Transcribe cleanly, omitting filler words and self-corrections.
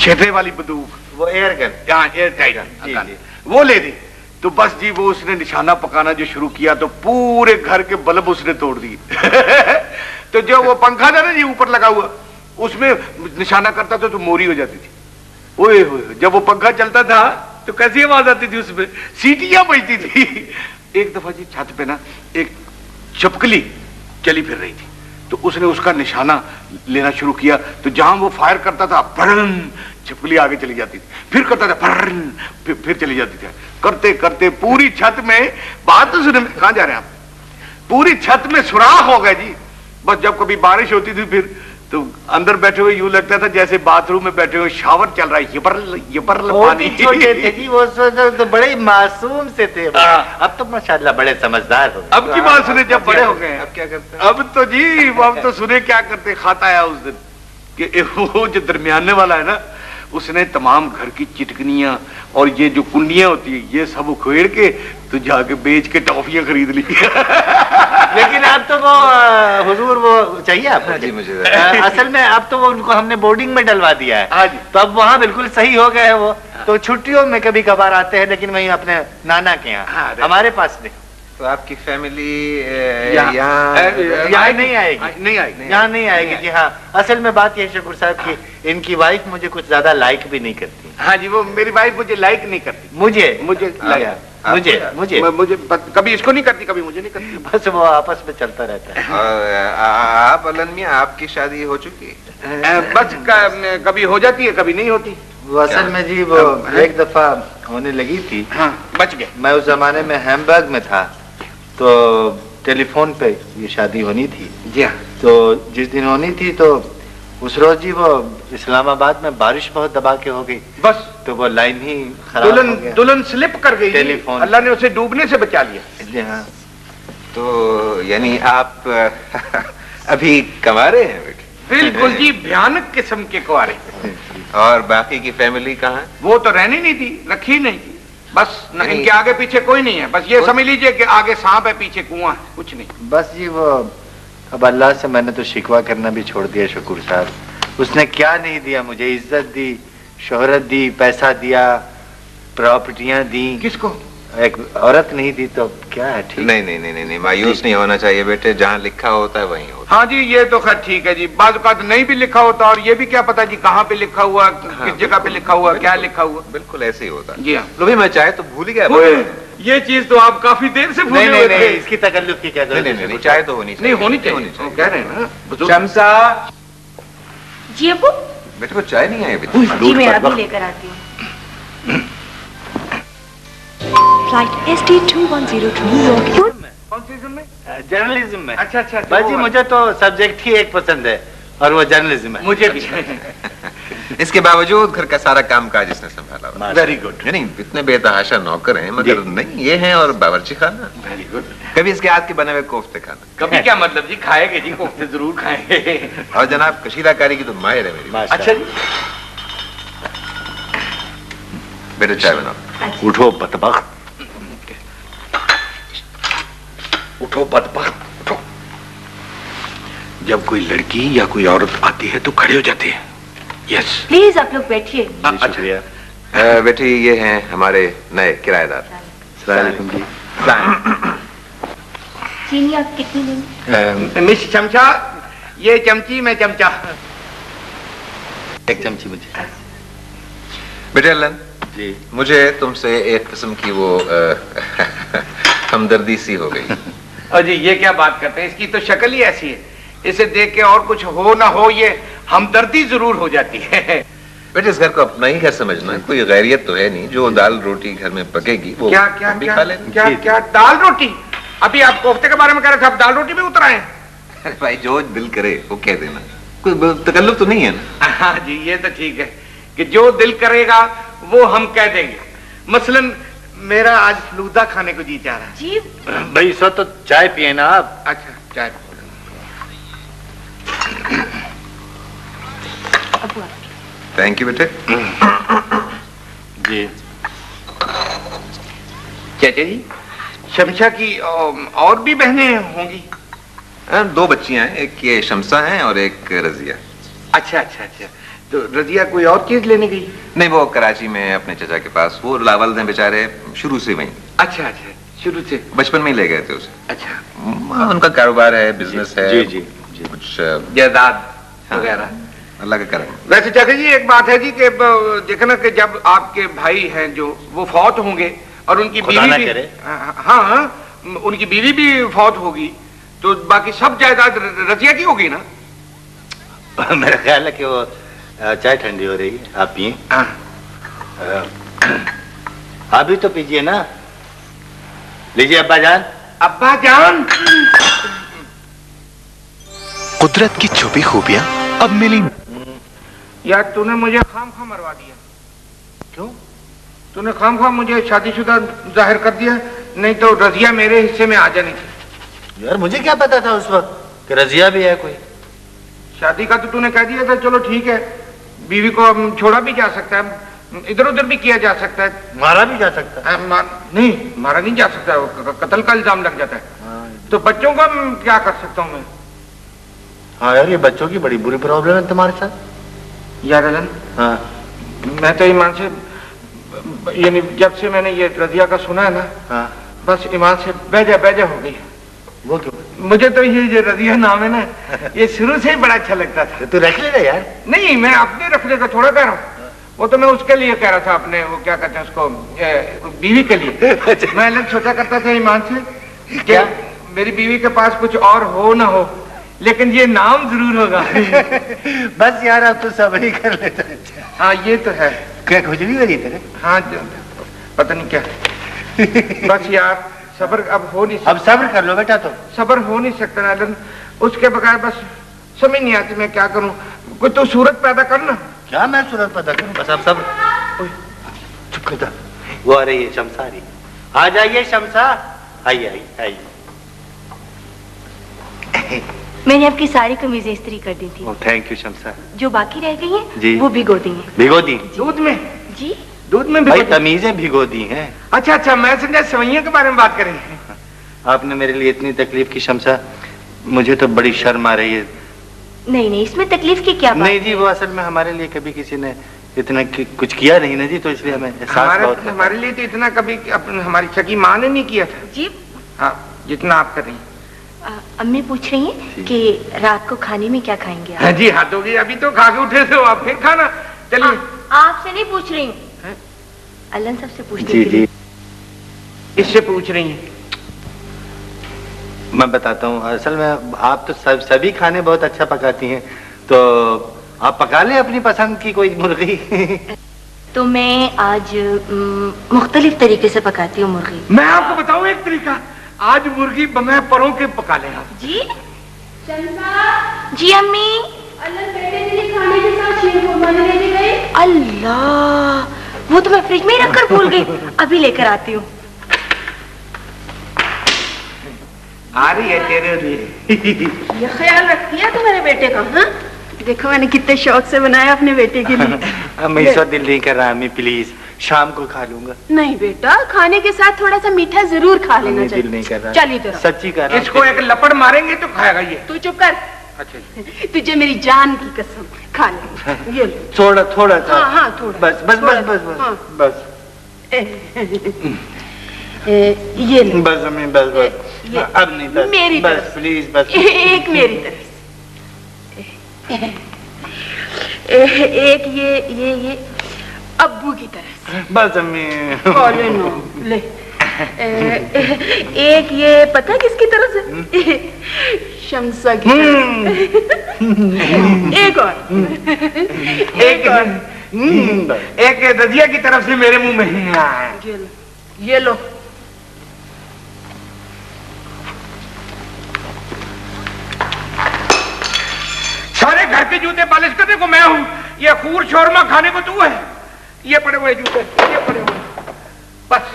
छेदे वाली बंदूक, वो एयर गन, हाँ एयर टाइट, वो ले दी। तो बस जी वो उसने निशाना पकाना जो शुरू किया तो पूरे घर के बल्ब उसने तोड़ दिए। तो जो वो पंखा था ना जी ऊपर लगा हुआ, उसमें निशाना करता था तो मोरी हो जाती थी। ओए होए, जब वो पंखा चलता था तो कैसी आवाज आती थी, उसमें सीटियां बजती थी। एक दफा जी छत पे ना एक छिपकली चली फिर रही थी, तो उसने उसका निशाना लेना शुरू किया, तो जहां वो फायर करता था फरन छिपकली आगे चली जाती थी, फिर करता था फरन, फिर चली जाती थी। करते करते पूरी छत में, बात तो सुने, कहां जा रहे हैं आप, पूरी छत में सुराख हो गए जी। बस जब कभी बारिश होती थी फिर तो अंदर बैठे हुए यूं लगता था जैसे बाथरूम में बैठे हुए शावर चल रहा है, ये पर पानी। छोटे थे जी वो तो बड़े मासूम से थे। अब तो माशाल्लाह बड़े समझदार हो गए। अब की बात सुने, जब बड़े हो गए अब क्या करते हैं? अब तो जी अब तो सुने क्या करते, खाता है उस दिन कि वो जो दरमियाने वाला है ना, उसने तमाम घर की चिटकनियां और ये जो कुंडियां होती है ये सब उखेड़ के तो जाके बेच के टॉफियां खरीद ली। लेकिन अब तो वो हुजूर वो चाहिए आपको? हाँ जी मुझे। असल में अब तो वो उनको हमने बोर्डिंग में डलवा दिया है। हाँ जी। तो अब वहाँ बिल्कुल सही हो गए हैं वो। तो छुट्टियों में कभी कभार आते हैं, लेकिन वहीं अपने नाना के यहाँ, हमारे पास नहीं। तो आपकी फैमिली यहाँ नहीं आएगी, नहीं आएगी, यहाँ नहीं आएगी जी। हाँ, असल में बात यह शकूर साहब की इनकी वाइफ मुझे कुछ ज्यादा लाइक भी नहीं करती। हाँ जी, वो मेरी वाइफ मुझे लाइक नहीं करती। मुझे मुझे कभी इसको नहीं करती, कभी मुझे नहीं करती। बस वो आपस में चलता रहता है। और आप अलन मियां, आपकी शादी हो चुकी है? बस कभी हो जाती है, कभी नहीं होती। वो असल में जी वो एक दफा होने लगी थी। हाँ, बच गए। मैं उस जमाने में हैमबर्ग में था, तो टेलीफोन पे ये शादी होनी थी जी हाँ। तो जिस दिन होनी थी तो उस रोज जी वो इस्लामाबाद में बारिश बहुत दबा के हो गई, बस तो वो लाइन ही खराब हो गया। दुल्हन स्लिप कर गई, टेलीफोन, अल्लाह ने उसे डूबने से बचा लिया। जी हाँ। तो यानी आप अभी कमा रहे हैं बेटे? बिल्कुल जी, भयानक किस्म के कुंवारे। और बाकी की फैमिली कहाँ है? वो तो रहनी नहीं थी, रखी नहीं थी, बस इनके आगे पीछे कोई नहीं है। बस ये समझ लीजिए कि आगे सांप है, पीछे कुआं है, कुछ नहीं। बस जी वो अब अल्लाह से मैंने तो शिकवा करना भी छोड़ दिया शकूर साहब। उसने क्या नहीं दिया मुझे, इज्जत दी, शोहरत दी, पैसा दिया, प्रॉपर्टियां दी। किसको? एक औरत नहीं दी तो क्या है? ठीक नहीं नहीं नहीं नहीं, मायूस नहीं होना चाहिए बेटे, जहाँ लिखा होता है वहीं होता है। हाँ जी, ये तो खैर ठीक है जी। बाज़ औक़ात नहीं भी लिखा होता, और ये भी क्या पता जी कहाँ पे लिखा हुआ, किस जगह पे लिखा हुआ, क्या लिखा हुआ। बिल्कुल ऐसे ही होता है जी हाँ। लो भाई, मैं चाहे तो भूल ही गया। ये चीज तो आप काफी देर से भूले हुए थे। इसकी तकल्लुफ की क्या जरूरत है? नहीं, चाहे तो होनी चाहिए। नहीं होनी चाहिए, कह रहे हैं ना। शमसा जी अब्बू। बेटे को चाय नहीं आई अभी? जी मैं अभी लेकर आती हूँ। Flight ST2102 New York. कौन सी फिल्म में? जर्नलिज्म में। अच्छा अच्छा। बाजी मुझे तो सब्जेक्ट ही एक पसंद है और वो जर्नलिज्म है। मुझे भी। इसके बावजूद घर का सारा काम काज इसने संभाला। Very good. नहीं, इतने बेतहाशा नौकर हैं, मगर नहीं ये हैं और बावर्ची खाना। Very good. कभी इसके हाथ के बने हुए कोफ्ते खाना। कभी क्या मतलब जी, खाएंगे जी, कोफ्ते जरूर खाएंगे। और जनाब कशीदाकारी की तो माहिर है मेरी। अच्छा जी। बेटे चाय बनाओ। उठो बदबख्त, उठो बदबख्त, उठो। जब कोई लड़की या कोई औरत आती है तो खड़े हो जाते हैं। यस प्लीज आप लोग बैठिए। शुक्रिया। बेटी ये हैं हमारे नए किराएदार। सलाम जी। चीनी आप कितनी लेंगे? मिस चमचा, ये चमची, मैं चमचा। एक चमची मुझे। बेटे अल्लन जी, मुझे तुमसे एक किस्म की वो हमदर्दी सी हो गई। और जी ये क्या बात करते हैं, इसकी तो शक्ल ही ऐसी है, इसे देख के और कुछ हो ना हो ये हमदर्दी जरूर हो जाती है। बेटे इस घर को अपना ही घर समझना, कोई गैरियत तो है नहीं। जो दाल रोटी घर में पकेगी वो क्या क्या हम भी क्या खा लेंगे। क्या क्या दाल रोटी? अभी आप कोफ्ते के बारे में कह रहे थे, आप दाल रोटी में उतर आए। अरे भाई जो दिल करे वो कह देना, कोई तकल्लुफ तो नहीं है ना। हाँ जी ये तो ठीक है कि जो दिल करेगा वो हम कह देंगे। मसलन मेरा आज फलूदा खाने को जी चाह रहा है। जी भाई सो तो चाय पिए ना आप। अच्छा चाय। अब्बू थैंक यू बेटे। जी चाचा जी, शमशा की और भी बहनें होंगी? दो बच्चियां हैं, एक ये शमसा हैं और एक रजिया। अच्छा अच्छा अच्छा। तो रजिया कोई और चीज लेने गई? नहीं, वो कराची में अपने चचा के पास, वो लावल हैं बेचारे शुरू से वहीं। अच्छा अच्छा, शुरू से बचपन में ही ले गए थे उसे। अच्छा, उनका कारोबार है, बिजनेस है। जी जी जी। कुछ जायदाद हाँ, वगैरह। अल्लाह का करम। वैसे चाचा जी एक बात है जी कि देखना कि जब आपके भाई हैं जो वो फौत होंगे और उनकी खुदा बीवी ना भी, करे। हाँ, उनकी बीवी भी फौत होगी तो बाकी सब जायदाद रजिया की होगी ना? मेरा ख्याल है कि वो चाय ठंडी हो रही है, आप पिए। आप भी तो पीजिए ना। लीजिए अब्बा जान। अब्बा जान। कुदरत की छुपी खूबियां अब मिली। यार तूने मुझे खामखा मरवा दिया। क्यों? तूने खामखा मुझे शादीशुदा जाहिर कर दिया, नहीं तो रजिया मेरे हिस्से में आ जानी थी। यार मुझे क्या पता था उस वक्त कि रजिया भी है कोई। शादी का तो तूने कह दिया था, चलो ठीक है, बीवी को छोड़ा भी जा सकता है, इधर उधर भी किया जा सकता है, मारा भी जा सकता है। नहीं मारा नहीं जा सकता, कत्ल का इल्जाम लग जाता है। तो बच्चों का क्या कर सकता हूँ मैं? हाँ यार, ये बच्चों की बड़ी बुरी प्रॉब्लम है तुम्हारे साथ। यार अलन, हाँ, मैं तो ईमान से, यानी जब से मैंने ये रजिया का सुना है ना, हाँ। बस ईमान से बेजा हो गई। वो क्यों? मुझे तो ये जो रजिया नाम है ना, ये शुरू से ही बड़ा अच्छा लगता था। तो तू रख ले यार। नहीं, मैं अपने रखने का थोड़ा कह रहा हूँ, वो तो मैं उसके लिए कह रहा था, अपने वो क्या कहते हैं उसको, बीवी के लिए। मैं अलग सोचा करता था ईमान से क्या मेरी बीवी के पास कुछ और हो ना हो, लेकिन ये नाम जरूर होगा। बस यार अब तो सब ही कर लेता है। हाँ ये तो है। क्या खुजली हो रही तेरे? हाँ पता नहीं क्या। बस यार सब्र अब हो नहीं सकता। अब सब्र कर लो बेटा। तो सब्र हो नहीं सकता नालन, उसके बगैर बस समझ नहीं आती मैं क्या करूं। कोई तो सूरत पैदा करना। क्या मैं सूरत पैदा करूं? बस अब सब चुप कर जा। वो आ रही है शमसा, आ रही। आ जाइए शमसा, आइए आइए। मैंने आपकी सारी कमीजें इस्त्री कर दी थी। Oh thank you Shamsa. जो बाकी रह गई हैं जी। वो भिगो दी हैं। भिगो दी? दूध में? जी दूध में भाई भिगो दी? तमीजें भिगो दी हैं। अच्छा अच्छा, मैं समझा सवैयों के बारे में बात करें। आपने मेरे लिए इतनी तकलीफ की शमसा, मुझे तो बड़ी शर्म आ रही है। नहीं, इसमें तकलीफ की क्या बात नहीं जी, वो असल में हमारे लिए कभी किसी ने इतना कुछ किया नहीं ना जी, तो इसलिए हमें एहसास बहुत है। हमारे लिए तो इतना कभी हमारी सगी माँ ने नहीं किया था जी। हाँ, जितना आप कर रही हैं। अम्मी पूछ रही हैं कि रात को खाने में क्या खाएंगे आप? हाँ जी, हाथ होगी, अभी तो खा के उठे थे, आप फिर खाना। चलिए। आपसे नहीं पूछ रही हूँ, अल्लाह सबसे पूछती जी जी, इससे पूछ रही हैं। मैं बताता हूँ, असल में आप तो सभी खाने बहुत अच्छा पकाती हैं, तो आप पका लें अपनी पसंद की कोई मुर्गी। तो मैं आज मुख्तलिफ तरीके से पकाती हूँ मुर्गी। मैं आपको बताऊं एक तरीका, आज मुर्गी बगैर परों के पका लें आप। जी जी अम्मी। खाने के साथ शीर कुर्बानी लेके गए। अल्लाह, वो तो मैं फ्रिज में ही रखकर भूल गई, अभी लेकर आती हूँ। आ रही है तेरे लिए। ये ख्याल रखती है तुम्हारे बेटे का? हाँ, देखो मैंने कितने शौक से बनाया अपने बेटे के लिए। मैं इस वक्त दिल नहीं कर रहा अम्मी, प्लीज शाम को खा लूंगा। नहीं बेटा, खाने के साथ थोड़ा सा मीठा जरूर खा लेना दिल चाहिए। नहीं कर रहा। चल इधर। सच्ची कर रहा। इसको एक लपड़ मारेंगे तो खाएगा ये। तू चुप कर। अच्छा, तुझे मेरी जान की कसम, खा ले। ये ले। थोड़ा थोड़ा सा। हाँ हाँ थोड़ा। बस बस थोड़ा, बस बस हाँ। बस ये ले। बस अम्मी, बस बस ये। अब नहीं, बस मेरी बस तरफ। प्लीज बस। एक मेरी तरफ से। एक ये अब्बू की तरफ से। बस अम्मी। ले नो, ले। एक ये पता है किसकी तरफ से? शमसा की तरफ से। एक और। एक और। एक रजिया की तरफ से मेरे मुंह में। ये लो। सारे घर के जूते पॉलिश करने को मैं हूँ, ये खूर शोरमा खाने को तू है। ये पड़े हुए जूते, ये पड़े हुए, बस